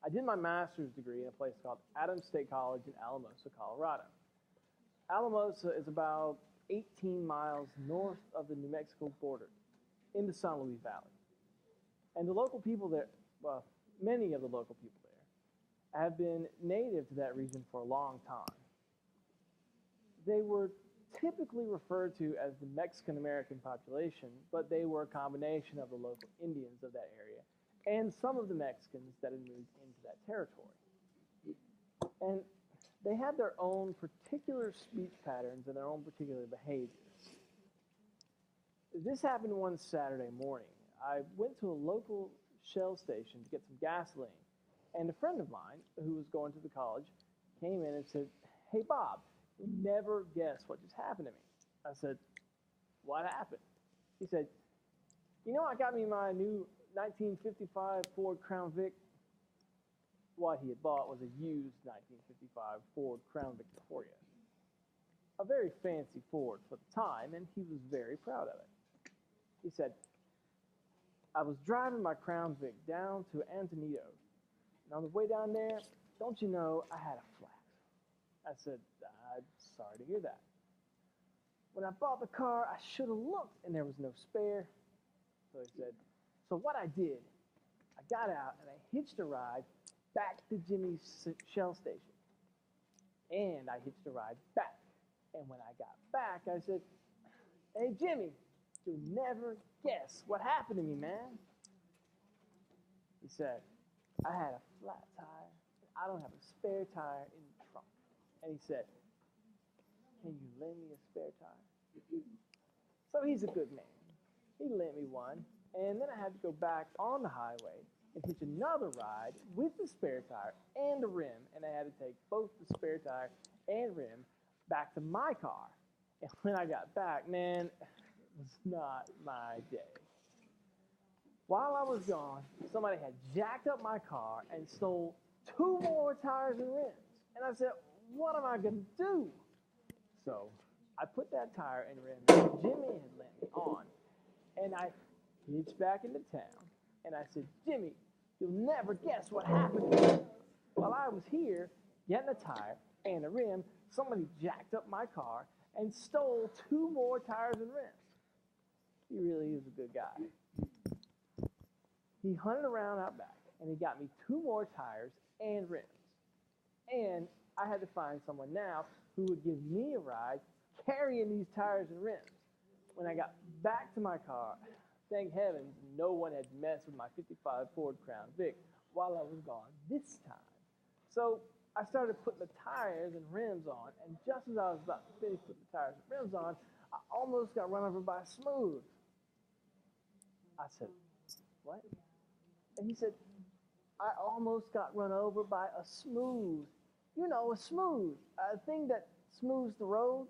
I did my master's degree in a place called Adams State College in Alamosa, Colorado. Alamosa is about 18 miles north of the New Mexico border in the San Luis Valley. And the local people there, well, many of the local people there, have been native to that region for a long time. They were typically referred to as the Mexican American population, but they were a combination of the local Indians of that area and some of the Mexicans that had moved into that territory. And they had their own particular speech patterns and their own particular behaviors. This happened one Saturday morning. I went to a local Shell station to get some gasoline, and a friend of mine who was going to the college came in and said, "Hey, Bob, you'll never guess what just happened to me." I said, "What happened?" He said, "You know, I got me my new 1955 Ford Crown Vic." What he had bought was a used 1955 Ford Crown Victoria. A very fancy Ford for the time, and he was very proud of it. He said, "I was driving my Crown Vic down to Antonito, and on the way down there, don't you know, I had a flat." I said, "I'm sorry to hear that." "When I bought the car, I should have looked, and there was no spare." So he said, "So what I did, I got out and I hitched a ride back to Jimmy's Shell station. And I hitched a ride back. And when I got back, I said, 'Hey, Jimmy, you'll never guess what happened to me, man.' He said, 'I had a flat tire, and I don't have a spare tire in the trunk.' And he said, 'Can you lend me a spare tire?' So he's a good man. He lent me one, and then I had to go back on the highway and hitch another ride with the spare tire and the rim, and I had to take both the spare tire and rim back to my car. And when I got back, man, it was not my day. While I was gone, somebody had jacked up my car and stole 2 more tires and rims. And I said, what am I going to do? So I put that tire and rim that Jimmy had lent me on, and I hitched back into town. And I said, "Jimmy, you'll never guess what happened to me. While I was here getting a tire and a rim, somebody jacked up my car and stole 2 more tires and rims." He really is a good guy. He hunted around out back, and he got me 2 more tires and rims. And I had to find someone now who would give me a ride carrying these tires and rims. When I got back to my car, thank heavens, no one had messed with my 55 Ford Crown Vic while I was gone this time. So I started putting the tires and rims on, and just as I was about to finish putting the tires and rims on, I almost got run over by a Smooth. I said, "What?" And he said, "I almost got run over by a Smooth. You know, a Smooth, a thing that smooths the road."